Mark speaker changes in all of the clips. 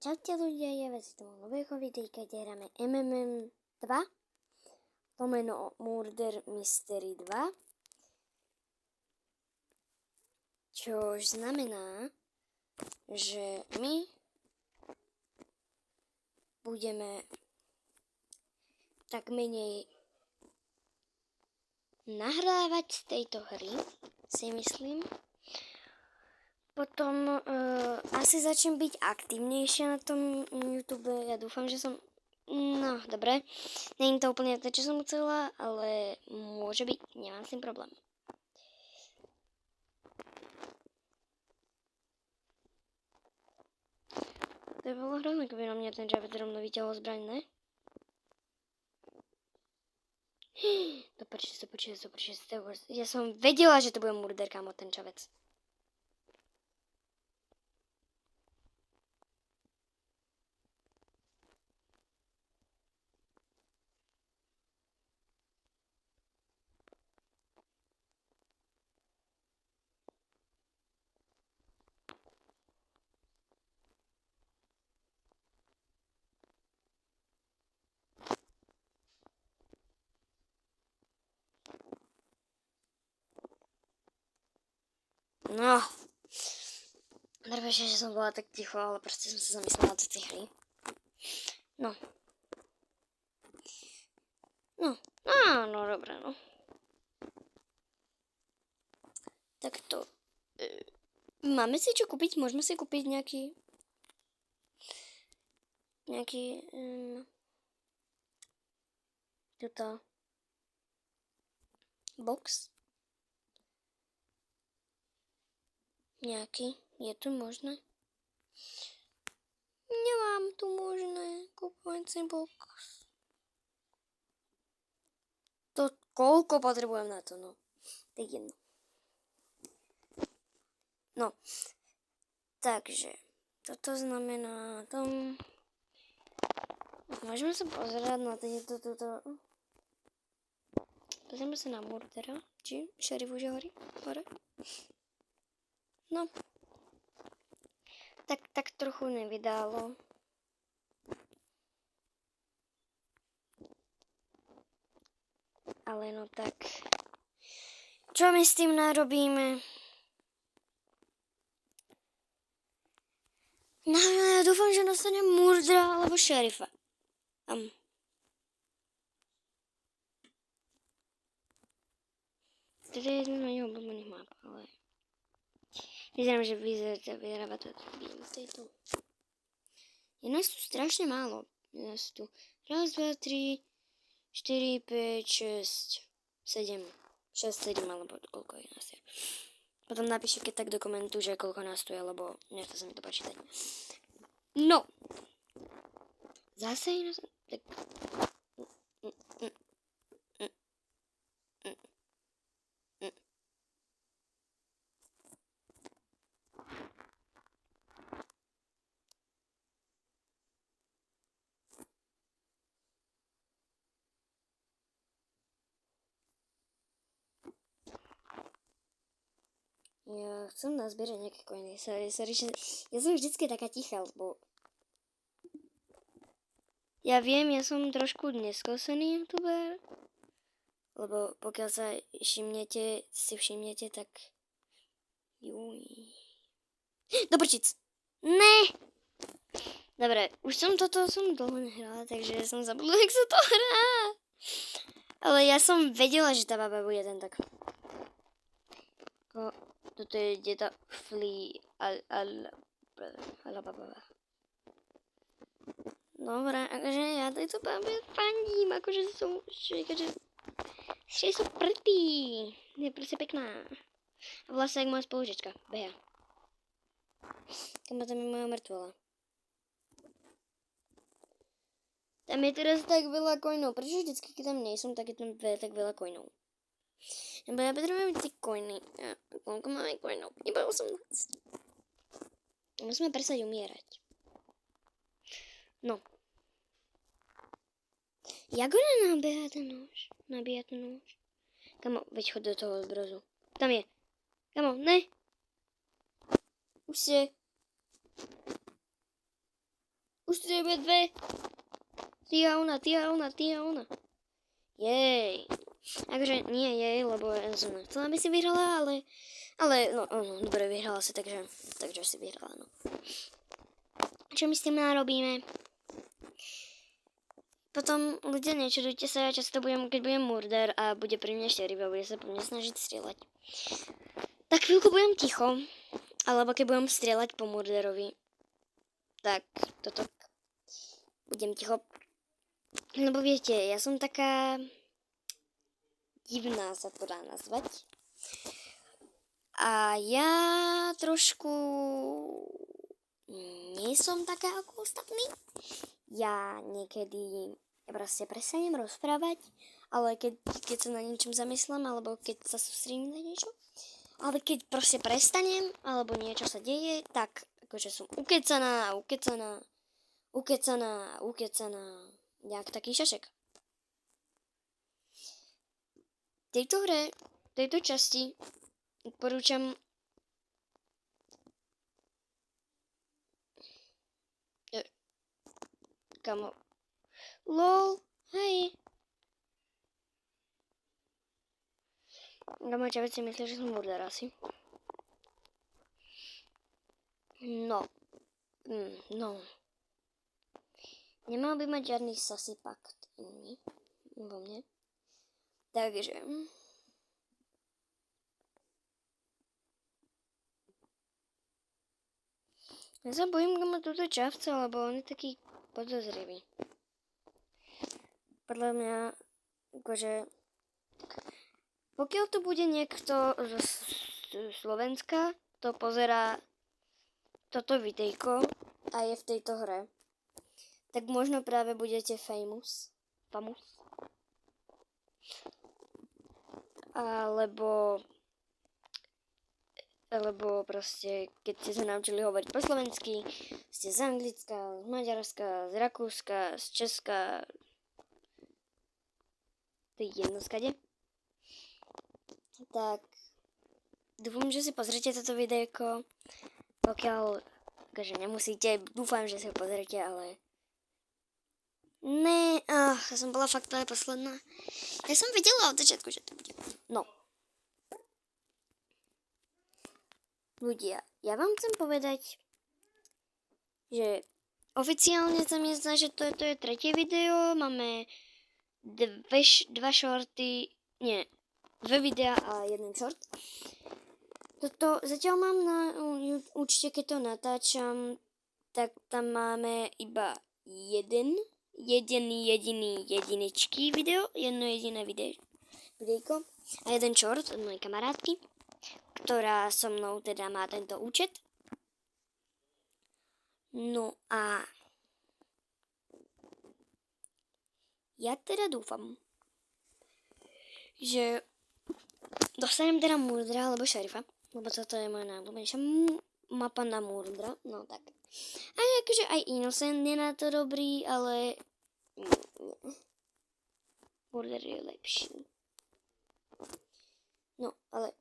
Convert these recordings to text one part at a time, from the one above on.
Speaker 1: Čaute ľudia, ja vás z toho nového videjka, kde hráme MMM 2 lomeno Murder Mystery 2, čož znamená, že my budeme tak menej nahrávať z tejto hry, si myslím. Potom asi začnem byť aktívnejšia na tom YouTube. Ja dúfam, že som... No, dobre. Není to úplne to, čo som chcela, ale môže byť. Nemám s tým problém. To je bolo hrozné, keby na mňa ten Javed rovno vyťahol zbraň, ne? Dopočíš. Ja som vedela, že to bude murder, kámo, ten Javed. No, nervešie, že som bola tak ticho, ale proste som sa zamyslela do tej hry. No, dobré, no. Tak to... máme si čo kúpiť? Môžeme si kúpiť nejaký tuto box. Nejaký. Je tu možné? Nemám tu možné kupovací box. To koľko potrebujem na to, no. Tak jedno. No. Takže. Toto znamená tom... Môžeme sa pozerať na toto. Pozrieme sa na murdera. Či šerif už je hore? No. Tak trochu nevydálo. Ale no tak. Čo my s tým narobíme? No, ja dúfam, že nastane murdera alebo šerifa. Teda je na jeho obľúbených map, ale... Vyzerám, že vyzeráva to tejto. Je nás tu strašne málo. Je nás tu 1, 2, 3, 4, 5, 6, 7. 6, 7, alebo koľko je nás je. Potom napíšte keď tak do komentu, že koľko nás tu je, lebo nechce sa mi to počítať. No. Zase je nás... Tak... Ja chcem nazbierať nejaké coiny. Sorry, že... Ja som vždycky taká tichá, lebo... Ja viem, ja som trošku neskosený youtuber. Lebo pokiaľ sa si všimnete, tak... Juj. Dobrčic! Ne! Dobre, už som dlho nehrala, takže som zabudla, jak sa to hrá. Ale ja som vedela, že tá baba bude ten tak... Toto je deta Flea Alababa. Dobre, akože ja tejto babe fandím, akože sú pretty. Je proste pekná. A vlastne jak moja spolužička, Bea. Tam je moja mŕtvola. Tam je teraz tak veľa coinov. Prečo vždycky, keď tam nie som, tak je tam tak veľa coinov? Lebo ja potrebujem tie coiny. Koľko máme coinov? Iba 18. Musíme prestať umierať. No. Jak ona nabíja ten nôž? Kamo, veď chod do toho zbrozu. Tam je. Kamo, ne. Už ste. Už tu je dve. Ty a ona. Jej. Takže nie jej, lebo ja som nechcela, aby si vyhrala, ale no, dobre, vyhrala si, takže si vyhrala, no. Čo my s tým narobíme? Potom ľudia, nečudujte sa, ja často keď budem murder a bude pri mne šerif a bude sa po mne snažiť strieľať. Tak chvíľku budem ticho, alebo keď budem strieľať po murderovi, tak toto budem ticho. Lebo viete, ja som taká divná, sa to dá nazvať. A ja trošku nie som taká ako ostatní. Ja niekedy proste prestanem rozprávať, ale keď sa na niečom zamyslím, alebo keď sa sústredím na niečo, ale keď proste prestanem, alebo niečo sa deje, tak akože som ukecaná, nejak taký šašek. V tejto hre, v tejto časti odporúčam kamo. LOL, hej. Kamo, čo si myslíš, že som murder asi? No. Nemal by mať žiadny sassy pakt iný vo mne. Takže ja sa bojím kamo túto čavca, lebo on je taký podozrivý. Podľa mňa, akože pokiaľ tu bude niekto z Slovenska, to pozerá toto videjko a je v tejto hre, tak možno práve budete famous. Alebo proste, keď ste sa naučili hovoriť po slovensky, ste z Anglicka, z Maďarska, z Rakúska, z Česka, to je jedno skade. Tak dúfam, že si pozrite toto videjko, pokiaľ, akože nemusíte, dúfam, že si ho pozrite, ale ne, som bola fakt posledná. Ja som videla od začiatku, že to bude. No. Ľudia, ja vám chcem povedať, že oficiálne sa mi zdá, že to je tretie video. Máme dva shorty, nie, dve videa a jeden short. Toto zatiaľ mám na účte, keď to natáčam, tak tam máme iba jediničký video, jedno jediné videjko a jeden short od mojej kamarátky, ktorá so mnou teda má tento účet. No a ja teda dúfam, že dostanem teda murdra alebo šerifa, lebo toto je moja najľúbenejšia mapa na murdra, no tak. A akože aj Innocent je na to dobrý, ale murder je lepší. No, ale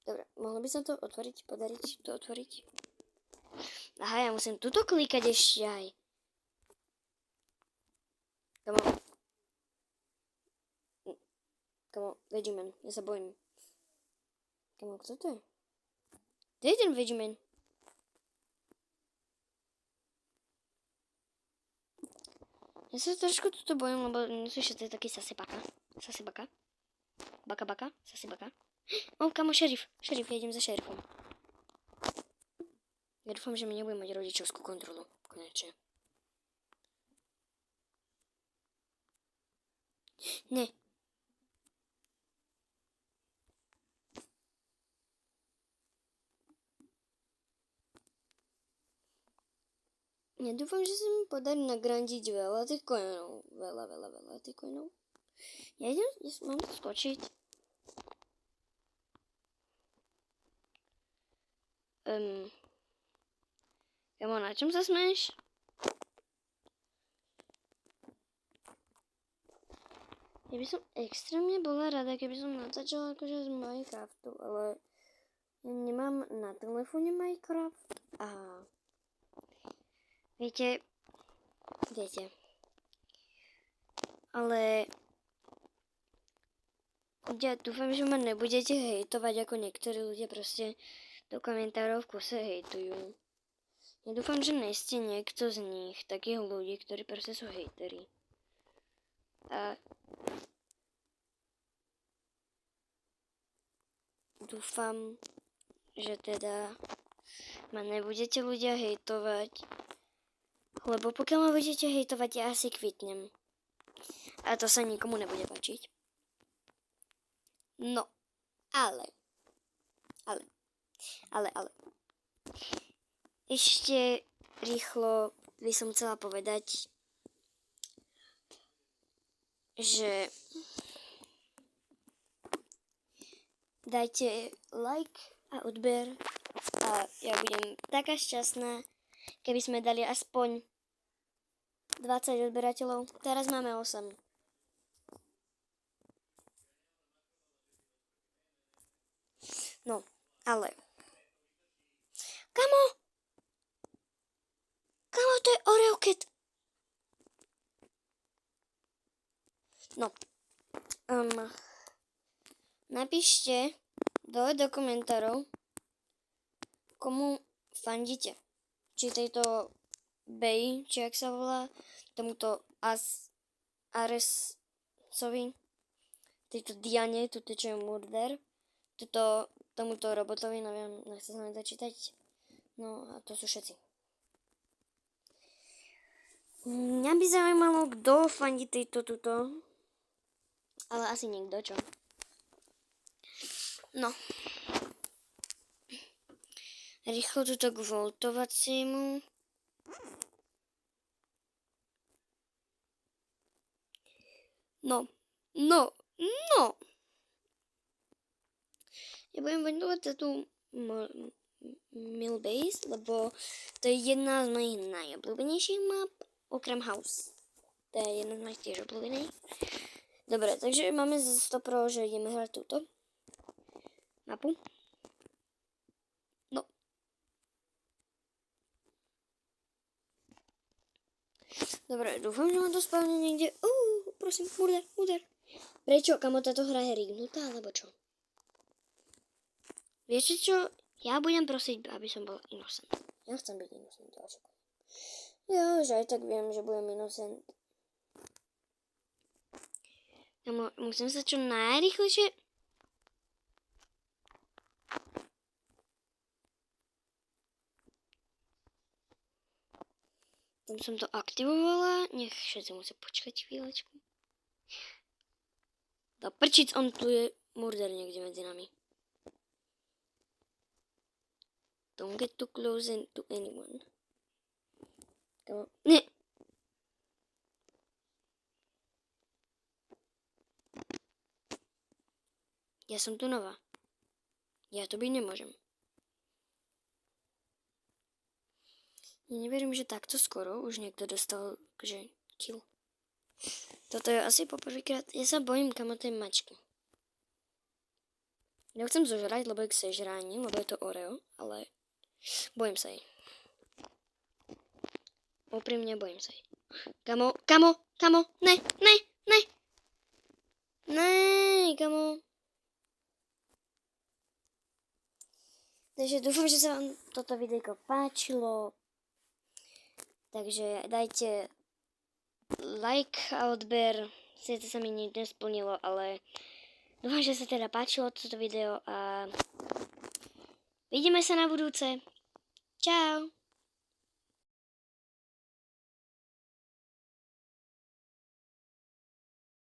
Speaker 1: dobre, mohlo by sa to podariť to otvoriť? Aha, ja musím tuto klikať ešte aj. Kamo, Veggieman, ja sa bojím. Kamo, kto to je? To je ten Veggieman. Ja sa trošku tuto bojím, lebo neslyšíte, to je taký sasibaka. Baka, sasibaka. Kamo, šerif, ja idem za šerifom. Ja dúfam, že mi nebude mať rodičovskú kontrolu, konečne. Ne. Ja dúfam, že sa mi podarí nagrandiť veľa tých coinov. Veľa tých coinov. Ja mám to skočiť. Kamo, na čom sa smeješ? Ja by som extrémne bola rada, keby som natáčala akože z Minecraftu, ale ja nemám na telefóne Minecraft a viete, viete. Ale ja dúfam, že ma nebudete hejtovať, ako niektorí ľudia proste do komentárov v kuse hejtujú. Ja dúfam, že nie ste niekto z nich, takých ľudí, ktorí proste sú hejteri. A dúfam, že teda ma nebudete ľudia hejtovať, lebo pokiaľ ma budete hejtovať, ja asi kvitnem. A to sa nikomu nebude páčiť. No, ale. Ešte rýchlo by som chcela povedať, že dajte like a odber a ja budem taká šťastná, keby sme dali aspoň 20 odberateľov. Teraz máme 8. No, ale Kamo, to je Oreo Cat. No, napíšte dole do komentárov, komu fandíte. Či tejto Bey, či jak sa volá, tomuto Aresovi, tejto Diane, tuto čo je murder, tomuto robotovi, neviem, nechce sa mi to čítať. No a to sú všetci. Mňa by zaujímalo, kto fandí tuto. Ale asi nikto, čo? No. Rýchlo tuto k voltovaciemu. No. Ja budem vendovať za tú Millbase, lebo to je jedna z mojich najobľúbenejších map, okrem House. To je jedna z mojich tiež obľúbených. Dobre, takže máme 100 pro, že ideme hrať túto mapu. No. Dobre, dúfam, že ma to spavne niekde. Prosím, murder. Prečo, kamo, táto hra je rignutá, alebo čo? Viete čo? Ja budem prosiť, aby som bol innocent. Ja chcem byť innocent, ďalšie. Ja, že aj tak viem, že budem innocent. Musím sa čo najrýchlejšie... Tam som to aktivovala. Nech všetci musia počkať chvíľečku. Do prčic, on tu je murder niekde medzi nami. Don't get too close to anyone. Come on. Nie. Ja som tu nová. Ja to byť nemôžem. Ja neverím, že takto skoro už niekto dostal, že kill. Toto je asi poprvýkrát. Ja sa bojím, kamo, tej mačky. Ja chcem zožrať, lebo ich sežráni, lebo je to Oreo, ale bojím sa jej. Úprimne bojím sa jej. Kamo, ne, kamo. Takže dúfam, že sa vám toto videjko páčilo. Takže dajte like a odber. Sice sa mi nič nesplnilo, ale dúfam, že sa teda páčilo toto video a vidíme sa na budúce. Čau.